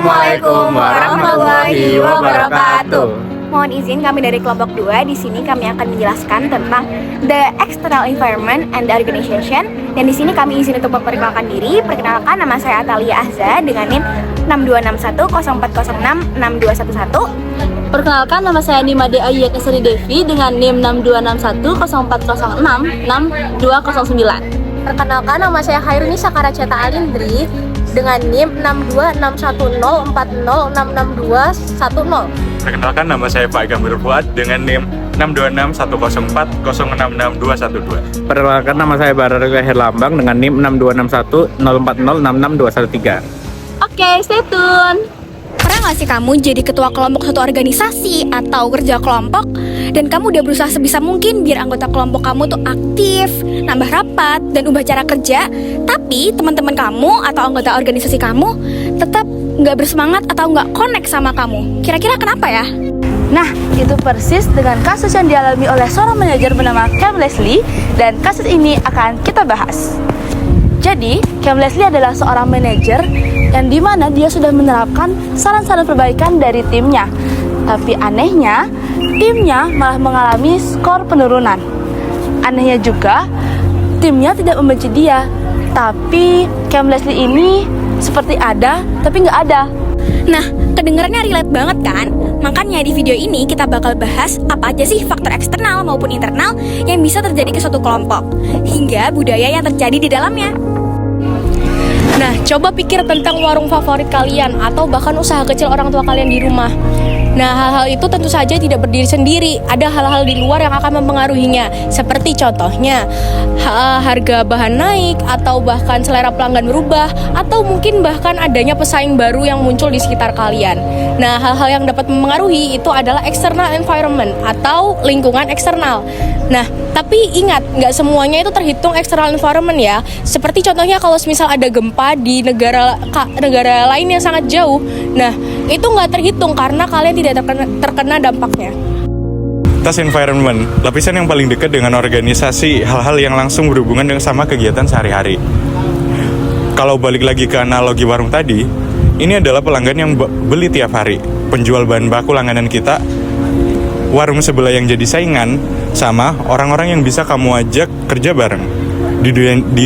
Assalamualaikum warahmatullahi wabarakatuh. Mohon izin kami dari kelompok 2. Di sini kami akan menjelaskan tentang the external environment and the organization. Dan di sini kami izin untuk memperkenalkan diri. Perkenalkan, nama saya Atalia Ahza dengan NIM 626104066211. Perkenalkan, nama saya Nimade Ayya Kesari Devi dengan NIM 626104066209. Perkenalkan, nama saya Hairuni Sakaraceta Alindri dengan NIM 626140666210. Perkenalkan, nama saya Pak Gambir Fuad dengan NIM 626104066212. Perkenalkan, nama saya Bararga Herlambang dengan NIM 626104066213. Oke, stay tune. Pernah nggak sih kamu jadi ketua kelompok suatu organisasi atau kerja kelompok dan kamu udah berusaha sebisa mungkin biar anggota kelompok kamu tuh aktif, nambah rapat, dan ubah cara kerja, tapi teman-teman kamu atau anggota organisasi kamu tetap nggak bersemangat atau nggak connect sama kamu? Kira-kira kenapa ya? Nah, itu persis dengan kasus yang dialami oleh seorang manajer bernama Cam Leslie, dan kasus ini akan kita bahas. Jadi, Cam Leslie adalah seorang manajer yang dimana dia sudah menerapkan saran-saran perbaikan dari timnya. Tapi anehnya, timnya malah mengalami skor penurunan. Anehnya juga, timnya tidak membenci dia. Tapi Cam Leslie ini seperti ada, tapi nggak ada. Nah, kedengarannya relate banget kan? Makanya di video ini kita bakal bahas apa aja sih faktor eksternal maupun internal yang bisa terjadi ke suatu kelompok, hingga budaya yang terjadi di dalamnya. Nah, coba pikir tentang warung favorit kalian atau bahkan usaha kecil orang tua kalian di rumah. Nah, hal-hal itu tentu saja tidak berdiri sendiri. Ada hal-hal di luar yang akan mempengaruhinya. Seperti contohnya, harga bahan naik, atau bahkan selera pelanggan berubah, atau mungkin bahkan adanya pesaing baru yang muncul di sekitar kalian. Nah, hal-hal yang dapat mempengaruhi itu adalah external environment atau lingkungan eksternal. Nah, tapi ingat, nggak semuanya itu terhitung external environment ya. Seperti contohnya kalau misal ada gempa di negara lain yang sangat jauh, nah itu nggak terhitung karena kalian tidak terkena dampaknya. Tas environment, lapisan yang paling dekat dengan organisasi, hal-hal yang langsung berhubungan dengan sama kegiatan sehari-hari. Kalau balik lagi ke analogi warung tadi, ini adalah pelanggan yang beli tiap hari. Penjual bahan baku langganan kita, warung sebelah yang jadi saingan, sama orang-orang yang bisa kamu ajak kerja bareng. Di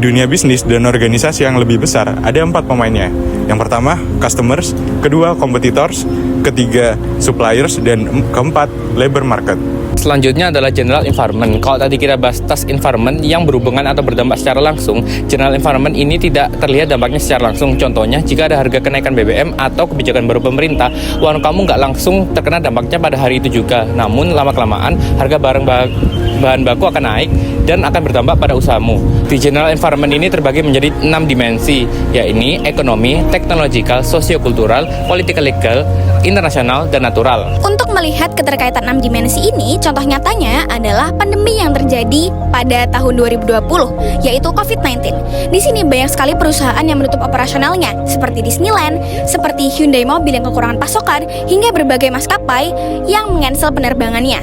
dunia bisnis dan organisasi yang lebih besar, ada 4 pemainnya. Yang pertama, customers, kedua, competitors, ketiga, suppliers, dan keempat, labor market. Selanjutnya adalah general environment. Kalau tadi kita bahas task environment yang berhubungan atau berdampak secara langsung, general environment ini tidak terlihat dampaknya secara langsung. Contohnya, jika ada harga kenaikan BBM atau kebijakan baru pemerintah, warung kamu nggak langsung terkena dampaknya pada hari itu juga. Namun, lama-kelamaan, harga bahan baku akan naik dan akan berdampak pada usahamu. Di general environment ini terbagi menjadi 6 dimensi, yaitu ekonomi, teknologikal, sosiokultural, political legal, internasional, dan natural. Untuk melihat keterkaitan 6 dimensi ini, contoh nyatanya adalah pandemi yang terjadi pada tahun 2020, yaitu COVID-19. Di sini banyak sekali perusahaan yang menutup operasionalnya, seperti Disneyland, seperti Hyundai Mobil yang kekurangan pasokan, hingga berbagai maskapai yang mencancel penerbangannya.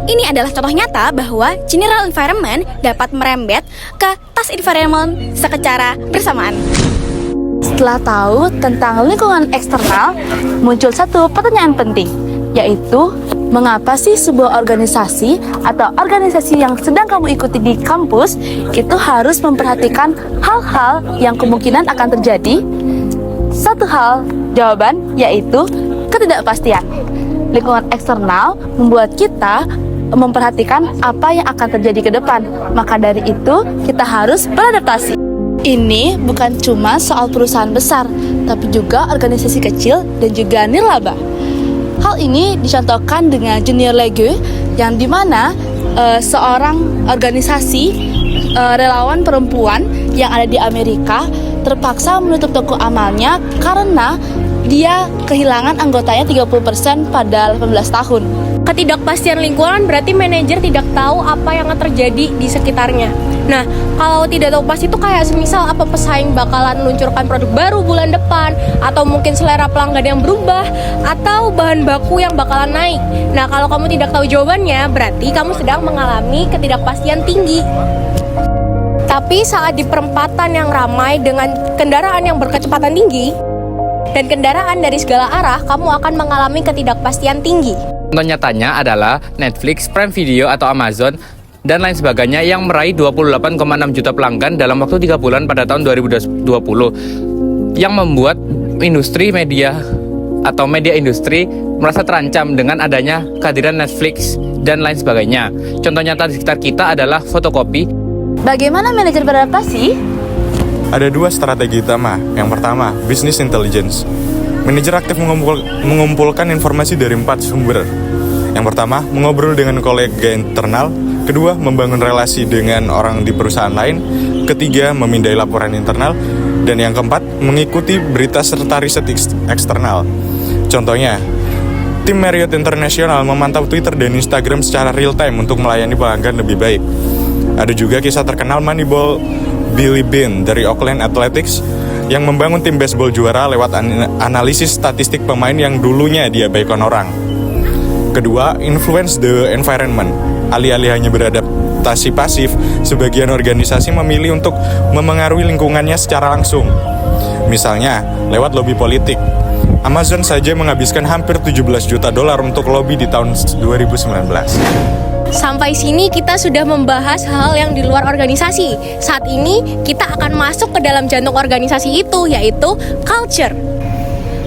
Ini adalah contoh nyata bahwa general environment dapat merembet ke task environment secara bersamaan. Setelah tahu tentang lingkungan eksternal, muncul satu pertanyaan penting, yaitu mengapa sih sebuah organisasi atau organisasi yang sedang kamu ikuti di kampus itu harus memperhatikan hal-hal yang kemungkinan akan terjadi? Satu hal jawaban, yaitu ketidakpastian. Lingkungan eksternal membuat kita memperhatikan apa yang akan terjadi ke depan. Maka dari itu, kita harus beradaptasi. Ini bukan cuma soal perusahaan besar, tapi juga organisasi kecil dan juga nirlaba. Hal ini dicontohkan dengan Junior League, yang dimana seorang organisasi relawan perempuan yang ada di Amerika terpaksa menutup toko amalnya karena dia kehilangan anggotanya 30% pada 18 tahun. Ketidakpastian lingkungan berarti manajer tidak tahu apa yang akan terjadi di sekitarnya. Nah, kalau tidak tahu pasti itu kayak semisal apa pesaing bakalan meluncurkan produk baru bulan depan, atau mungkin selera pelanggan yang berubah, atau bahan baku yang bakalan naik. Nah, kalau kamu tidak tahu jawabannya, berarti kamu sedang mengalami ketidakpastian tinggi. Tapi saat di perempatan yang ramai dengan kendaraan yang berkecepatan tinggi, dan kendaraan dari segala arah, kamu akan mengalami ketidakpastian tinggi. Contoh nyatanya adalah Netflix, Prime Video, atau Amazon, dan lain sebagainya yang meraih 28,6 juta pelanggan dalam waktu 3 bulan pada tahun 2020, yang membuat industri media atau media industri merasa terancam dengan adanya kehadiran Netflix dan lain sebagainya. Contoh nyata di sekitar kita adalah fotokopi. Bagaimana manajer beradaptasi? Ada 2 strategi utama. Yang pertama, business intelligence. Manajer aktif mengumpulkan informasi dari 4 sumber. Yang pertama, mengobrol dengan kolega internal. Kedua, membangun relasi dengan orang di perusahaan lain. Ketiga, memindai laporan internal. Dan yang keempat, mengikuti berita serta riset eksternal. Contohnya, tim Marriott International memantau Twitter dan Instagram secara real time untuk melayani pelanggan lebih baik. Ada juga kisah terkenal Moneyball Billy Beane dari Oakland Athletics yang membangun tim baseball juara lewat analisis statistik pemain yang dulunya diabaikan orang. Kedua, influence the environment. Alih-alih hanya beradaptasi pasif, sebagian organisasi memilih untuk memengaruhi lingkungannya secara langsung. Misalnya, lewat lobby politik. Amazon saja menghabiskan hampir 17 juta dolar untuk lobby di tahun 2019. Sampai sini kita sudah membahas hal yang di luar organisasi. Saat ini kita akan masuk ke dalam jantung organisasi itu, yaitu culture.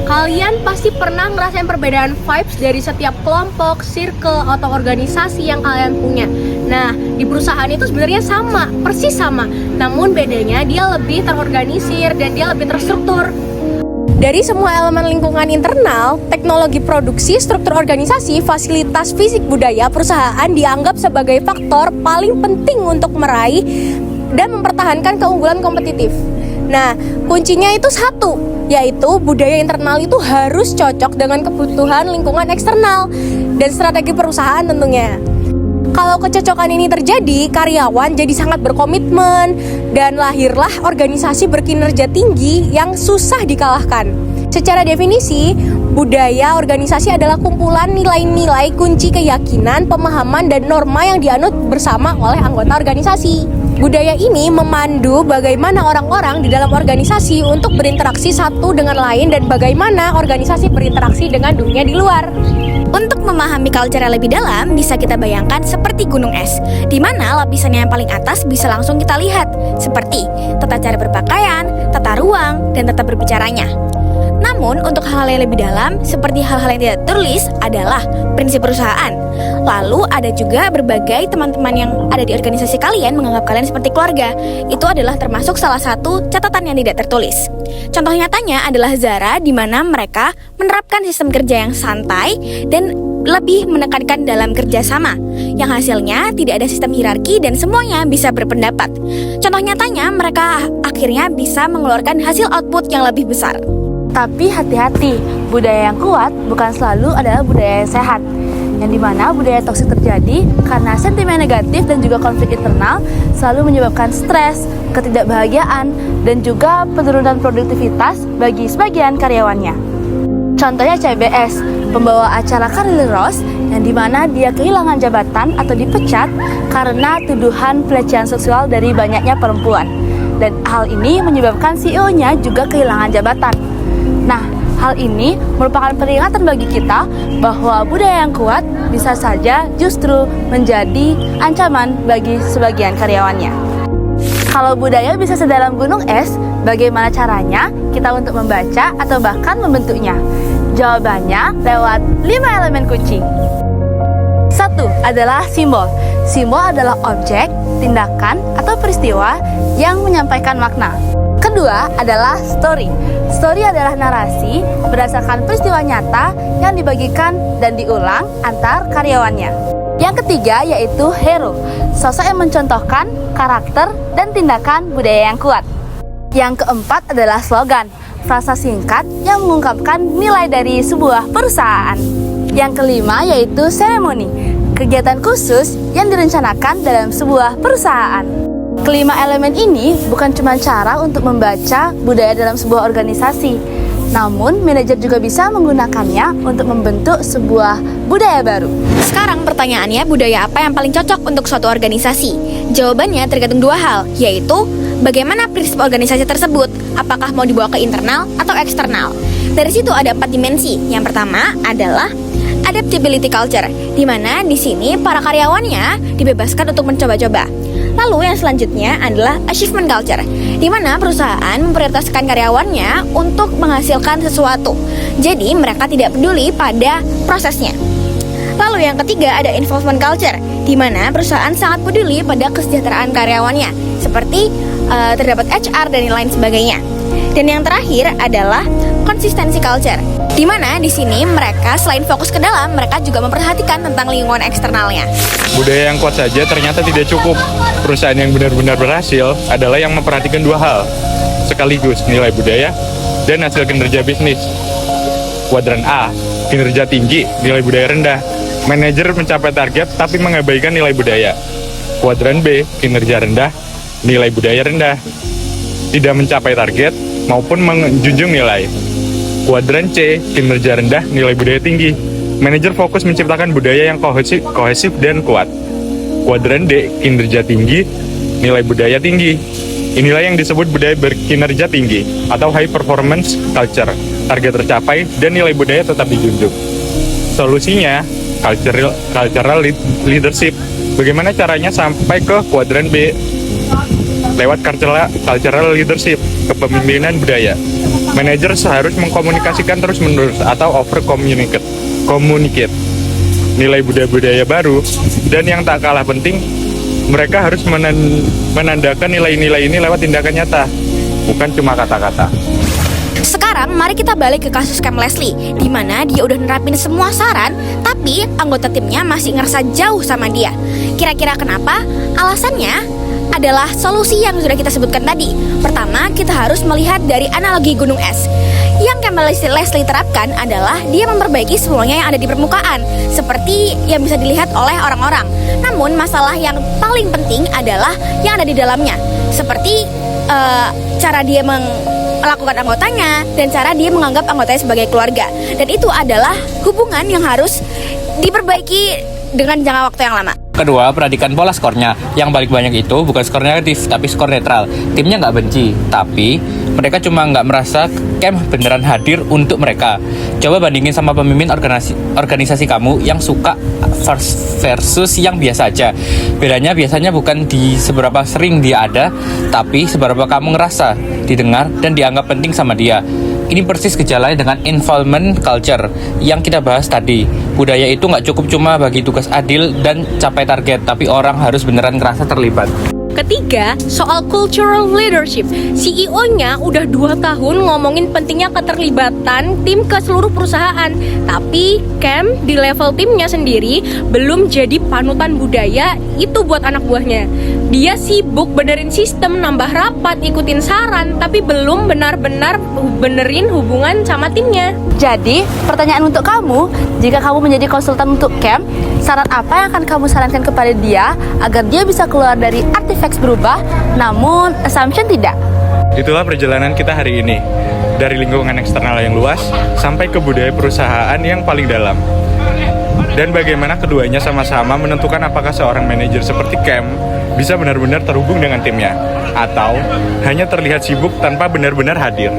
Kalian pasti pernah ngerasain perbedaan vibes dari setiap kelompok, circle, atau organisasi yang kalian punya. Nah, di perusahaan itu sebenarnya sama, persis sama. Namun bedanya dia lebih terorganisir dan dia lebih terstruktur. Dari semua elemen lingkungan internal, teknologi produksi, struktur organisasi, fasilitas fisik budaya, perusahaan dianggap sebagai faktor paling penting untuk meraih dan mempertahankan keunggulan kompetitif. Nah, kuncinya itu satu, yaitu budaya internal itu harus cocok dengan kebutuhan lingkungan eksternal dan strategi perusahaan tentunya. Kalau kecocokan ini terjadi, karyawan jadi sangat berkomitmen dan lahirlah organisasi berkinerja tinggi yang susah dikalahkan. Secara definisi, budaya organisasi adalah kumpulan nilai-nilai kunci keyakinan, pemahaman, dan norma yang dianut bersama oleh anggota organisasi. Budaya ini memandu bagaimana orang-orang di dalam organisasi untuk berinteraksi satu dengan lain dan bagaimana organisasi berinteraksi dengan dunia di luar. Untuk memahami culture yang lebih dalam, bisa kita bayangkan seperti gunung es, di mana lapisannya yang paling atas bisa langsung kita lihat, seperti tata cara berpakaian, tata ruang, dan tata berbicaranya. Namun, untuk hal-hal yang lebih dalam, seperti hal-hal yang tidak tertulis, adalah prinsip perusahaan. Lalu, ada juga berbagai teman-teman yang ada di organisasi kalian menganggap kalian seperti keluarga. Itu adalah termasuk salah satu catatan yang tidak tertulis. Contoh nyatanya adalah Zara, di mana mereka menerapkan sistem kerja yang santai dan lebih menekankan dalam kerjasama, yang hasilnya tidak ada sistem hierarki dan semuanya bisa berpendapat. Contoh nyatanya, mereka akhirnya bisa mengeluarkan hasil output yang lebih besar. Tapi hati-hati, budaya yang kuat bukan selalu adalah budaya yang sehat, yang dimana budaya toksik terjadi karena sentimen negatif dan juga konflik internal selalu menyebabkan stres, ketidakbahagiaan, dan juga penurunan produktivitas bagi sebagian karyawannya. Contohnya CBS, pembawa acara Carly Rose, yang dimana dia kehilangan jabatan atau dipecat karena tuduhan pelecehan seksual dari banyaknya perempuan. Dan hal ini menyebabkan CEO-nya juga kehilangan jabatan. Nah, hal ini merupakan peringatan bagi kita bahwa budaya yang kuat bisa saja justru menjadi ancaman bagi sebagian karyawannya. Kalau budaya bisa sedalam gunung es, bagaimana caranya kita untuk membaca atau bahkan membentuknya? Jawabannya lewat 5 elemen kunci. 1 adalah simbol. Simbol adalah objek, tindakan, atau peristiwa yang menyampaikan makna. Kedua adalah story. Story adalah narasi berdasarkan peristiwa nyata yang dibagikan dan diulang antar karyawannya. Yang ketiga yaitu hero, sosok yang mencontohkan karakter dan tindakan budaya yang kuat. Yang keempat adalah slogan, frasa singkat yang mengungkapkan nilai dari sebuah perusahaan. Yang kelima yaitu seremoni, kegiatan khusus yang direncanakan dalam sebuah perusahaan. Kelima elemen ini bukan cuma cara untuk membaca budaya dalam sebuah organisasi, namun manajer juga bisa menggunakannya untuk membentuk sebuah budaya baru. Sekarang pertanyaannya, budaya apa yang paling cocok untuk suatu organisasi? Jawabannya tergantung 2 hal, yaitu bagaimana prinsip organisasi tersebut, apakah mau dibawa ke internal atau eksternal. Dari situ ada 4 dimensi. Yang pertama adalah adaptability culture, di mana di sini para karyawannya dibebaskan untuk mencoba-coba. Lalu yang selanjutnya adalah achievement culture, di mana perusahaan memprioritaskan karyawannya untuk menghasilkan sesuatu. Jadi mereka tidak peduli pada prosesnya. Lalu yang ketiga ada involvement culture, di mana perusahaan sangat peduli pada kesejahteraan karyawannya, seperti terdapat HR dan lain sebagainya. Dan yang terakhir adalah consistency culture, di mana di sini mereka selain fokus ke dalam, mereka juga memperhatikan tentang lingkungan eksternalnya. Budaya yang kuat saja ternyata tidak cukup. Perusahaan yang benar-benar berhasil adalah yang memperhatikan 2 hal, sekaligus nilai budaya dan hasil kinerja bisnis. Kuadran A, kinerja tinggi, nilai budaya rendah. Manajer mencapai target tapi mengabaikan nilai budaya. Kuadran B, kinerja rendah, nilai budaya rendah. Tidak mencapai target maupun menjunjung nilai. Kuadran C, kinerja rendah, nilai budaya tinggi. Manajer fokus menciptakan budaya yang kohesif dan kuat. Kuadran D, kinerja tinggi, nilai budaya tinggi. Inilah yang disebut budaya berkinerja tinggi atau high performance culture. Target tercapai dan nilai budaya tetap dijunjung. Solusinya, cultural leadership. Bagaimana caranya sampai ke kuadran B? Lewat cultural leadership, kepemimpinan budaya. Manajer seharus mengkomunikasikan terus-menerus atau over-communicate nilai budaya-budaya baru. Dan yang tak kalah penting, mereka harus menandakan nilai-nilai ini lewat tindakan nyata, bukan cuma kata-kata. Sekarang mari kita balik ke kasus Cam Leslie, di mana dia udah nerapin semua saran, tapi anggota timnya masih ngerasa jauh sama dia. Kira-kira kenapa? Alasannya adalah solusi yang sudah kita sebutkan tadi. Pertama, kita harus melihat dari analogi gunung es. Yang Cam Leslie terapkan adalah dia memperbaiki semuanya yang ada di permukaan, seperti yang bisa dilihat oleh orang-orang. Namun masalah yang paling penting adalah yang ada di dalamnya, seperti cara dia melakukan anggotanya dan cara dia menganggap anggotanya sebagai keluarga. Dan itu adalah hubungan yang harus diperbaiki dengan jangka waktu yang lama. Kedua, perhatikan pola skornya. Yang balik banyak itu bukan skor negatif, tapi skor netral. Timnya nggak benci, tapi mereka cuma nggak merasa Cam beneran hadir untuk mereka. Coba bandingin sama pemimpin organisasi kamu yang suka versus yang biasa aja. Bedanya biasanya bukan di seberapa sering dia ada, tapi seberapa kamu ngerasa didengar dan dianggap penting sama dia. Ini persis gejalanya dengan involvement culture yang kita bahas tadi. Budaya itu nggak cukup cuma bagi tugas adil dan capai target, tapi orang harus beneran ngerasa terlibat. Ketiga, soal cultural leadership. CEO-nya udah 2 tahun ngomongin pentingnya keterlibatan tim ke seluruh perusahaan. Tapi Cam di level timnya sendiri belum jadi panutan budaya itu buat anak buahnya. Dia sibuk benerin sistem, nambah rapat, ikutin saran, tapi belum benar-benar benerin hubungan sama timnya. Jadi, pertanyaan untuk kamu, jika kamu menjadi konsultan untuk Cam, saran apa yang akan kamu sarankan kepada dia agar dia bisa keluar dari artifacts berubah, namun assumption tidak? Itulah perjalanan kita hari ini, dari lingkungan eksternal yang luas sampai ke budaya perusahaan yang paling dalam. Dan bagaimana keduanya sama-sama menentukan apakah seorang manajer seperti Cam bisa benar-benar terhubung dengan timnya, atau hanya terlihat sibuk tanpa benar-benar hadir.